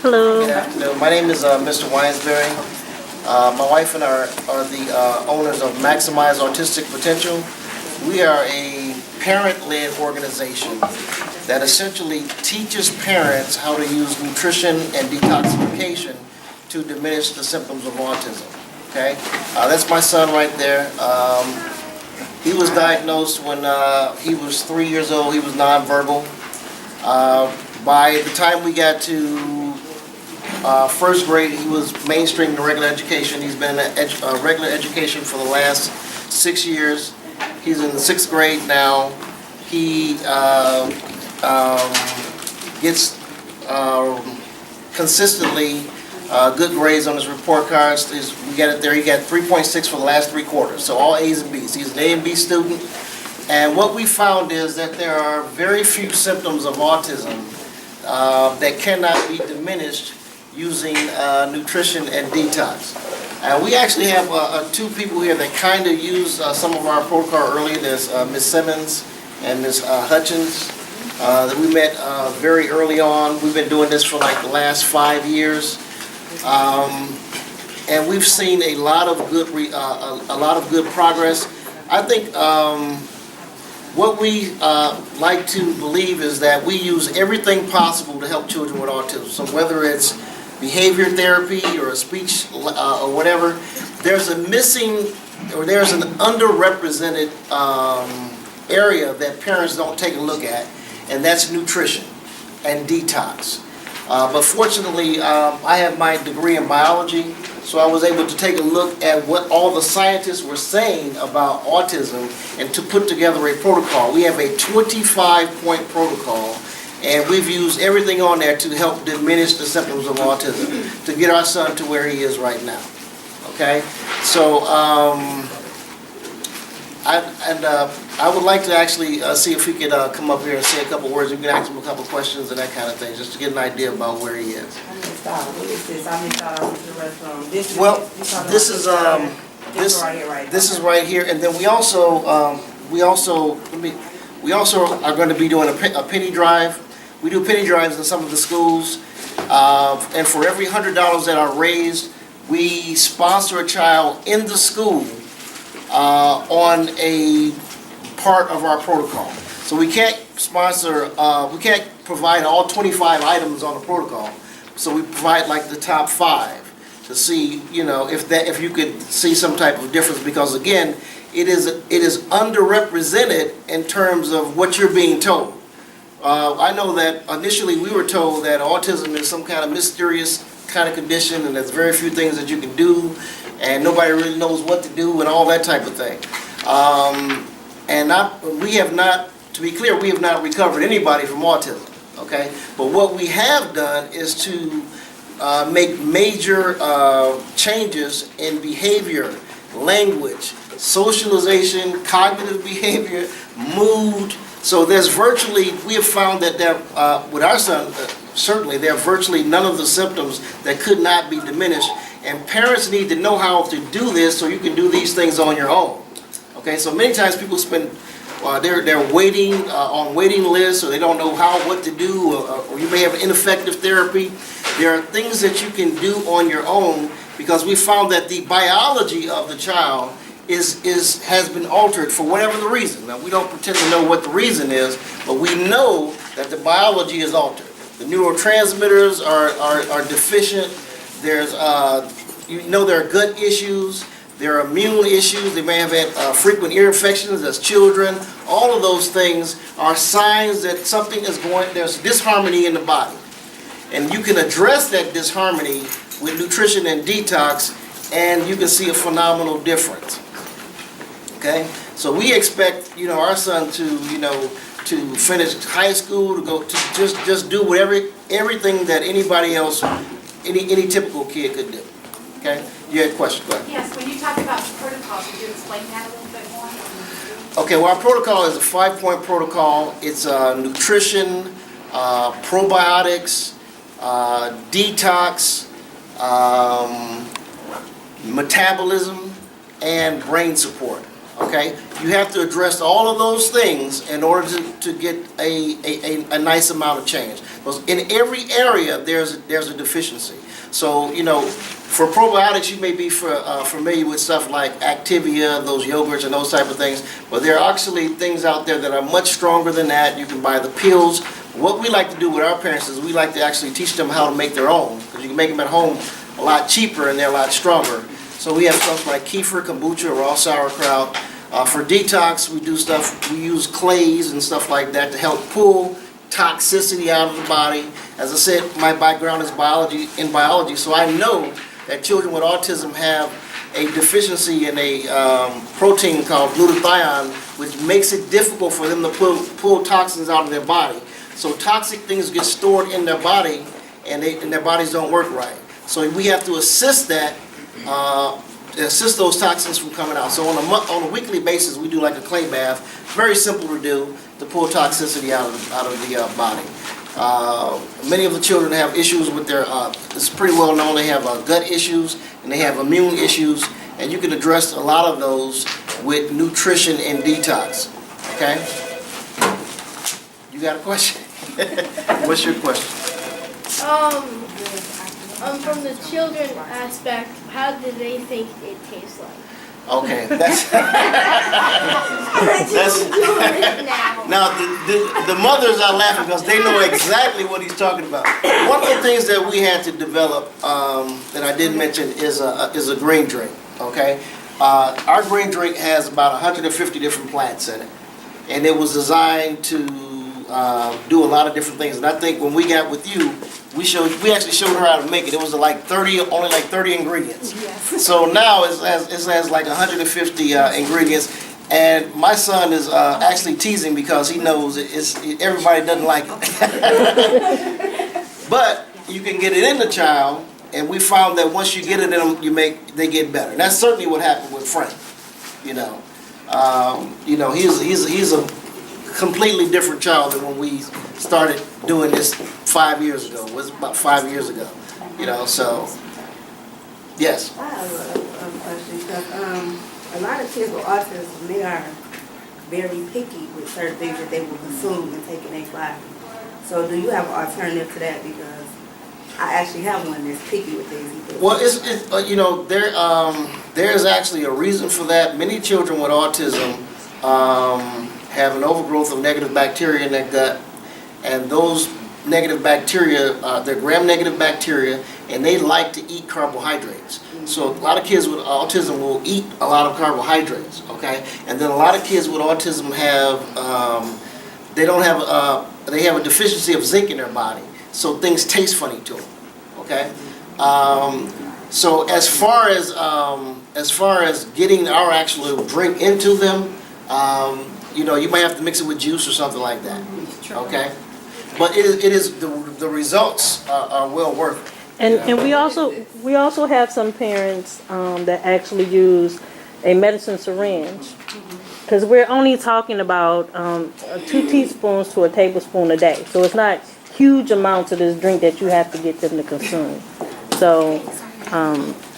Hello. Good afternoon. My name is Mr. Winesberry. My wife and I are the owners of Maximize Autistic Potential. We are a parent-led organization that essentially teaches parents how to use nutrition and detoxification to diminish the symptoms of autism. Okay, that's my son right there. He was diagnosed when he was 3 years old. He was nonverbal. By the time we got to first grade, he was mainstream to regular education. He's been in regular education for the last 6 years. He's in the 6th grade now. He gets consistently good grades on his report cards. We got it there. He got 3.6 for the last 3 quarters. So all A's and B's. He's an A and B student. And what we found is that there are very few symptoms of autism that cannot be diminished using nutrition and detox. And we actually have 2 people here that kind of use some of our protocol early. There's Ms. Simmons and Ms. Hutchins that we met very early on. We've been doing this for like the last 5 years. And we've seen a lot of good progress. I think what we like to believe is that we use everything possible to help children with autism. So whether it's behavior therapy or speech or whatever, there's a missing or there's an underrepresented area that parents don't take a look at, and that's nutrition and detox. But fortunately, I have my degree in biology, so I was able to take a look at what all the scientists were saying about autism and to put together a protocol. We have a 25-point protocol, and we've used everything on there to help diminish the symptoms of autism, to get our son to where he is right now. Okay? So, I would like to actually see if he could come up here and say a couple words. You can ask him a couple questions and that kind of thing, just to get an idea about where he is. What is this? I missed out. I went to the restroom. This is right here, and then we also are going to be doing a penny drive. We do penny drives in some of the schools, and for every $100 that are raised, we sponsor a child in the school on a part of our protocol. So we can't provide all 25 items on the protocol. So we provide like the top 5 to see, if you could see some type of difference, because again, it is underrepresented in terms of what you're being told. I know that initially we were told that autism is some kind of mysterious kind of condition, and there's very few things that you can do, and nobody really knows what to do and all that type of thing. We have not, to be clear, we have not recovered anybody from autism. Okay, but what we have done is to make major changes in behavior, language, socialization, cognitive behavior, mood. So there's virtually, we have found that with our son, certainly there are virtually none of the symptoms that could not be diminished. And parents need to know how to do this so you can do these things on your own. Okay, so many times people spend they're waiting on waiting lists, or they don't know what to do, or you may have ineffective therapy. There are things that you can do on your own, because we found that the biology of the child has been altered for whatever the reason. Now, we don't pretend to know what the reason is, but we know that the biology is altered. The neurotransmitters are deficient. There's there are gut issues. There are immune issues. They may have had frequent ear infections as children. All of those things are signs that something is there's disharmony in the body. And you can address that disharmony with nutrition and detox, and you can see a phenomenal difference. Okay? So we expect, our son to finish high school, to go to just do everything that anybody else, any typical kid could do. Okay? You had a question, go ahead. Yes, when you talk about the protocol, could you explain that a little bit more? Okay, well, our protocol is a 5-point protocol. It's nutrition, probiotics, detox, metabolism, and brain support. Okay? You have to address all of those things in order to get a nice amount of change. Because in every area, there's a deficiency. So, you know, for probiotics, you may be familiar with stuff like Activia, those yogurts and those type of things, but there are actually things out there that are much stronger than that. You can buy the pills. What we like to do with our parents is we like to actually teach them how to make their own, because you can make them at home a lot cheaper and they're a lot stronger. So we have stuff like kefir, kombucha, raw sauerkraut. For detox, we do stuff, we use clays and stuff like that to help pull toxicity out of the body. As I said, my background is in biology, so I know that children with autism have a deficiency in a protein called glutathione, which makes it difficult for them to pull toxins out of their body. So toxic things get stored in their body, and their bodies don't work right. So we have to assist that, assist those toxins from coming out. So on a weekly basis, we do like a clay bath. Very simple to do to pull toxicity out of the body. Many of the children have issues with their, it's pretty well known, they have gut issues and they have immune issues, and you can address a lot of those with nutrition and detox. Okay? You got a question? What's your question? From the children aspect, how do they think it tastes like? Okay, that's now the mothers are laughing because they know exactly what he's talking about. One of the things that we had to develop that I did mention is a green drink. Okay, our green drink has about 150 different plants in it, and it was designed to do a lot of different things. And I think when we got with you, we actually showed her how to make it. It was only like 30 ingredients. Yes. So now it has like 150 ingredients, and my son is actually teasing because he knows everybody doesn't like it. But you can get it in the child, and we found that once you get it in them, they get better. And that's certainly what happened with Frank. He's a completely different child than when we started doing this 5 years ago. It was about 5 years ago, so, yes. I have a question, because a lot of kids with autism, they are very picky with certain things that they will consume and take in their body. So do you have an alternative to that? Because I actually have one that's picky with things. Well, there's actually a reason for that. Many children with autism have an overgrowth of negative bacteria in their gut, and those negative bacteria, they're gram-negative bacteria, and they like to eat carbohydrates. So a lot of kids with autism will eat a lot of carbohydrates, okay? And then a lot of kids with autism they have a deficiency of zinc in their body, so things taste funny to them, okay? So as far as getting our actual drink into them, you might have to mix it with juice or something like that, okay? But it is the results are well worth it. And we also have some parents that actually use a medicine syringe, because we're only talking about 2 teaspoons to a tablespoon a day. So it's not huge amounts of this drink that you have to get them to consume. So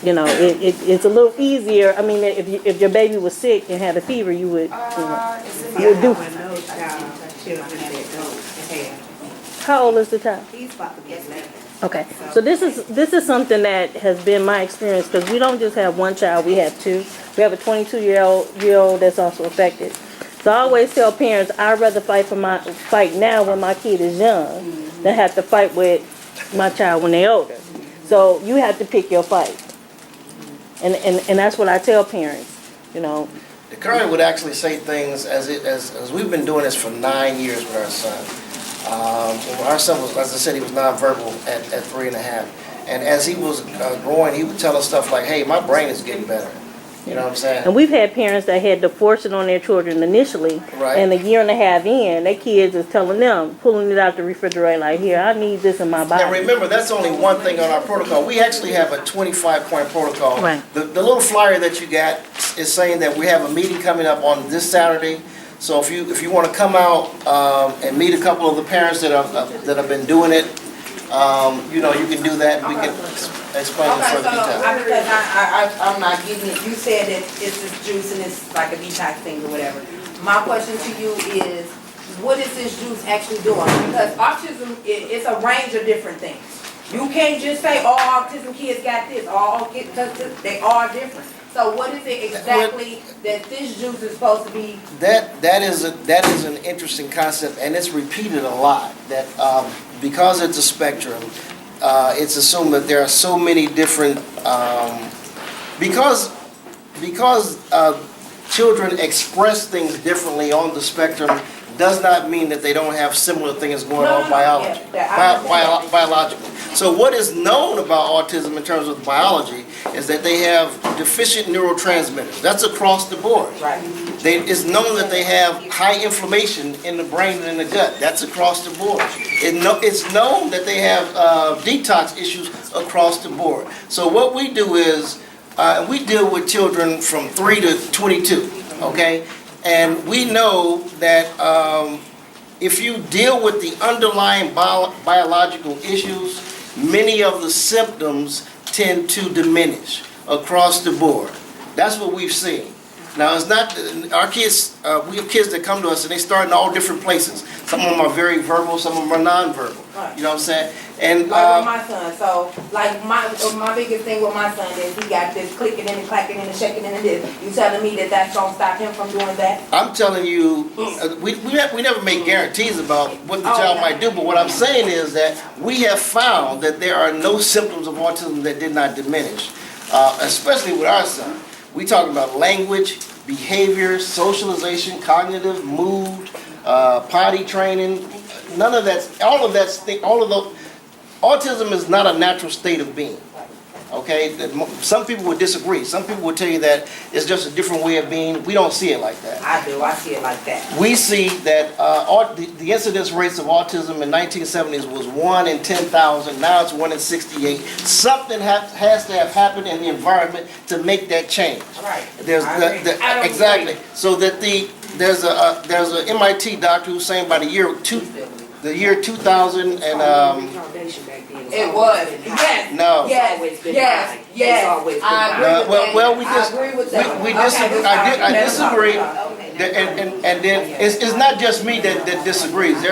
it's a little easier. I mean, if your baby was sick and had a fever, you would do. How old is the child? He's about to get 11. Okay, so this is something that has been my experience, because we don't just have one child, we have 2. We have a 22-year-old that's also affected. So I always tell parents, I'd rather fight now when my kid is young than have to fight with my child when they're older. So you have to pick your fight, and that's what I tell parents. The current would actually say things as we've been doing this for 9 years with our son. Our son was, as I said, he was nonverbal at 3.5, and as he was growing, he would tell us stuff like, "Hey, my brain is getting better." You know what I'm saying? And we've had parents that had to force it on their children initially, right. And a year and a half in, their kids is telling them, pulling it out the refrigerator, like, "Here, I need this in my body." And remember, that's only one thing on our protocol. We actually have a 25-point protocol. Right. The little flyer that you got is saying that we have a meeting coming up on this Saturday. So if you want to come out and meet a couple of the parents that have been doing it, you know, you can do that, and we can explain in Okay, further so, detail. because I'm not getting it, you said that it's this juice and it's like a detox thing or whatever. My question to you is, what is this juice actually doing? Because autism, it's a range of different things. You can't just say all autism kids got this, all kids, they are different. So what is it exactly that this juice is supposed to be? That is an interesting concept, and it's repeated a lot, that because it's a spectrum, it's assumed that there are so many different, because children express things differently on the spectrum does not mean that they don't have similar things going on biologically. So what is known about autism in terms of biology is that they have deficient neurotransmitters. That's across the board. Right. It's known that they have high inflammation in the brain and in the gut. That's across the board. It's known that they have detox issues across the board. So what we do is, we deal with children from 3 to 22, okay? And we know that if you deal with the underlying biological issues, many of the symptoms tend to diminish across the board. That's what we've seen. Now, it's not, our kids, we have kids that come to us and they start in all different places. Some of them are very verbal, some of them are nonverbal. Right. You know what I'm saying? And Like with my son, so like my biggest thing with my son is he got this clicking and clacking and shaking and this. You telling me that that's gonna stop him from doing that? I'm telling you, we never make guarantees about what the child might do, but what I'm saying is that we have found that there are no symptoms of autism that did not diminish, especially with our son. We talk about language, behavior, socialization, cognitive, mood, potty training. None of that, all of those. Autism is not a natural state of being. Okay, some people would disagree. Some people would tell you that it's just a different way of being. We don't see it like that. I do, I see it like that. We see that the incidence rates of autism in 1970s was 1 in 10,000. Now it's 1 in 68. Something has to have happened in the environment to make that change. Right. There's exactly. So that there's a MIT doctor who's saying by the year 2000 and It was. Yes. No. Yes. Yes. Yes. I agree with that. We I agree with that. we Okay, disagree. that's fine. I disagree. Okay. And then it's not just me that disagrees.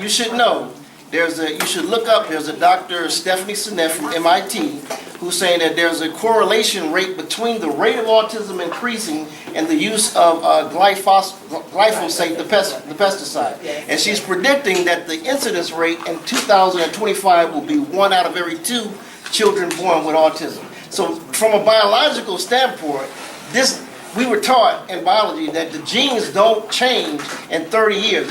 You should know. You should look up. There's a Dr. Stephanie Seneff from MIT who's saying that there's a correlation rate between the rate of autism increasing and the use of glyphosate, the pesticide. And she's predicting that the incidence rate in 2025 will be 1 out of every 2 children born with autism. So from a biological standpoint, we were taught in biology that the genes don't change in 30 years.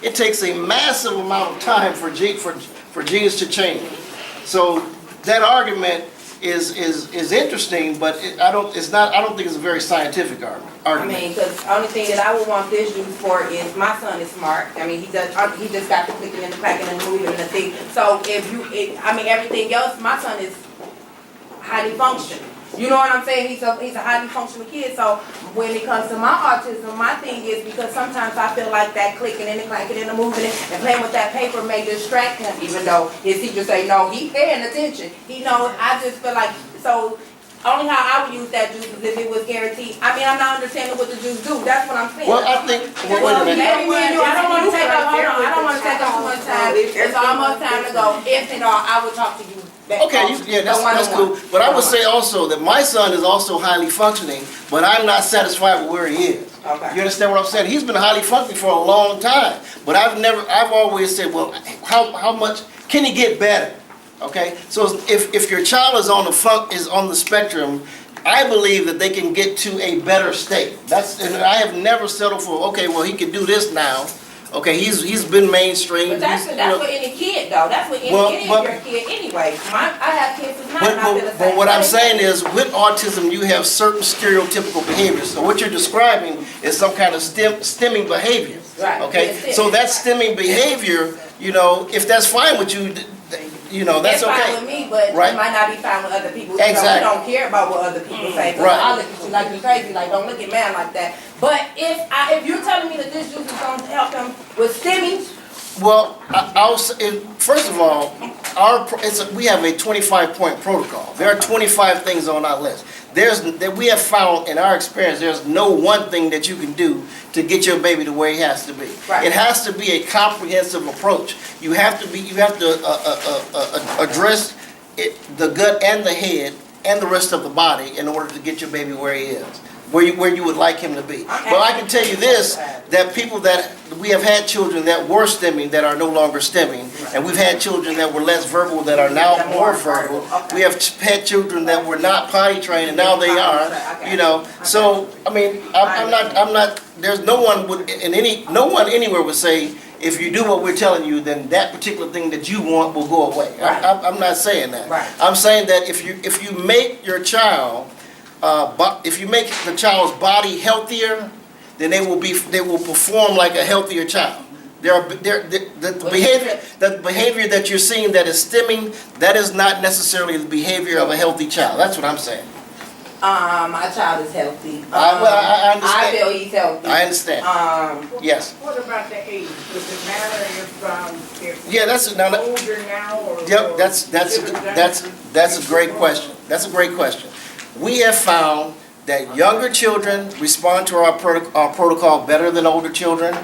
It takes a massive amount of time for genes to change. So that argument is interesting, but I don't think it's a very scientific argument. I mean, because the only thing that I would want this juice for is my son is smart. I mean, he just got the clicking and the clacking and the moving and the thing. So everything else, my son is highly functioning. You know what I'm saying? He's a highly functional kid. So when it comes to my autism, my thing is because sometimes I feel like that clicking and the clacking and the moving and playing with that paper may distract him, even though his teacher say no, he's paying attention. He knows. I just feel like so. Only how I would use that juice is if it was guaranteed. I mean, I'm not understanding what the juice do. That's what I'm saying. Well, I think. Wait a minute. I don't want to take up. Hold on. I don't want to take up too much time. It's almost time to go. If and all, I will talk to you. Okay, that's cool. But I would say also that my son is also highly functioning, but I'm not satisfied with where he is. Okay. You understand what I'm saying? He's been highly functioning for a long time, but I've always said, well, how much can he get better? Okay, so if your child is on the spectrum, I believe that they can get to a better state. And I have never settled for, okay, well, he can do this now. Okay, he's been mainstream. But that's what any kid though. That's what any your kid anyway. I have kids who's not the same. But what I'm saying is, with autism, you have certain stereotypical behaviors. So what you're describing is some kind of stemming behavior. Right. Okay. So that stemming behavior, if that's fine with you, that's okay. It's fine with me, but right. It might not be fine with other people. Exactly. We don't care about what other people say. Right. I look at you like you're crazy. Like, don't look at man like that. But if you're telling me that this juice is going to help him with stimming, Well, first of all, we have a 25-point protocol. There are 25 things on our list. That we have found in our experience, there's no one thing that you can do to get your baby the way he has to be. Right. It has to be a comprehensive approach. You have to address the gut and the head and the rest of the body in order to get your baby where he is, where you would like him to be. Well, I can tell you this, that we have had children that were stemming that are no longer stemming, and we've had children that were less verbal that are now more verbal. We have had children that were not potty trained and now they are, you know. So, I mean, I'm not, there's no one anywhere would say, if you do what we're telling you, then that particular thing that you want will go away. Right. I'm not saying that. Right. I'm saying that if you make your child, if you make the child's body healthier, then they will perform like a healthier child. The behavior that you're seeing that is stemming, that is not necessarily the behavior of a healthy child. That's what I'm saying. My child is healthy. Well, I understand. I feel he's healthy. I understand. Yes. What about the age? Does it matter if Yeah, that's older now or? Yep, that's a great question. That's a great question. We have found that younger children respond to our protocol better than older children,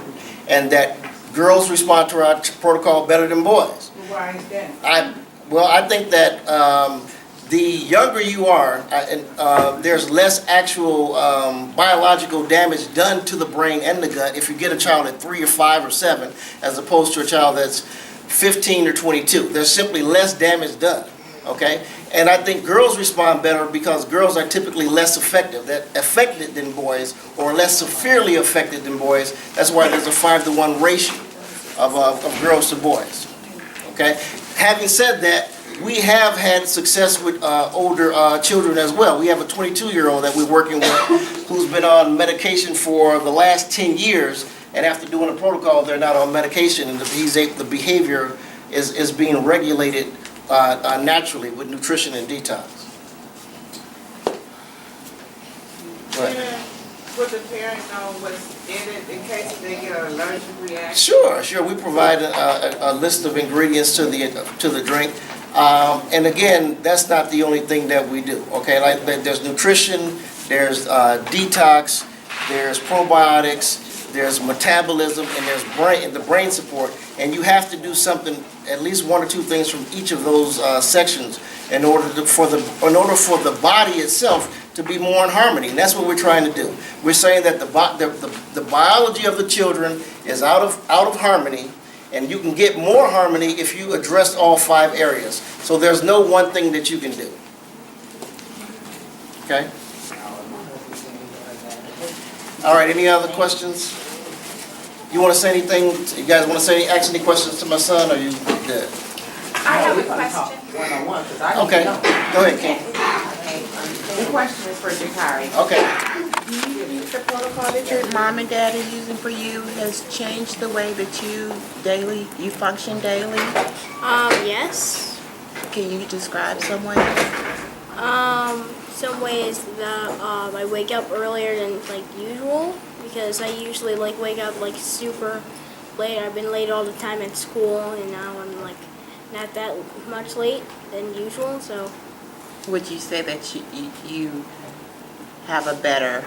and that girls respond to our protocol better than boys. Why is that? I think that the younger you are, there's less actual biological damage done to the brain and the gut if you get a child at 3 or 5 or 7, as opposed to a child that's 15 or 22. There's simply less damage done. Okay, and I think girls respond better because girls are typically less affected than boys, or less severely affected than boys. That's why there's a 5-to-1 ratio of girls to boys. Okay, having said that, we have had success with older children as well. We have a 22-year-old that we're working with who's been on medication for the last 10 years, and after doing a protocol, they're not on medication, and the behavior is being regulated naturally with nutrition and detox. Right. Would the parent know what's in it in case they get an allergic reaction? Sure. We provide a list of ingredients to the drink, and again, that's not the only thing that we do. Okay, like there's nutrition, there's detox, there's probiotics, there's metabolism, and there's the brain support, and you have to do something, at least 1 or 2 things from each of those sections in order for the body itself to be more in harmony. And that's what we're trying to do. We're saying that the biology of the children is out of harmony, and you can get more harmony if you address all 5 areas. So there's no one thing that you can do. Okay? All right, any other questions? You want to say anything? You guys want to ask any questions to my son, or you good? I have a question. One-on-one, 'cause I Okay, don't go ahead, Ken. The question is for Jakari. Okay. Do you think the protocol that your mom and dad are using for you has changed the way that you function daily? Yes. Can you describe some ways? Some ways that I wake up earlier than usual, because I usually wake up super late. I've been late all the time at school, and now I'm not that much late than usual. So Would you say that you have a better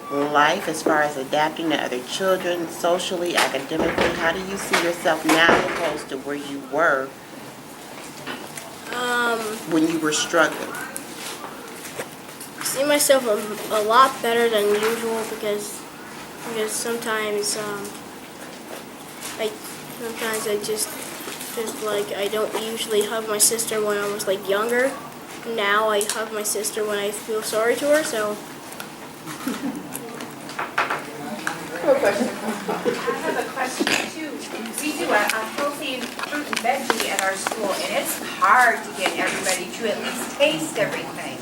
life as far as adapting to other children, socially, academically? How do you see yourself now opposed to where you were when you were struggling? see myself a lot better than usual, because sometimes I just I don't usually hug my sister when I was younger. Now I hug my sister when I feel sorry to her. So I have a question too. We do a healthy fruit and veggie at our school, and it's hard to get everybody to at least taste everything.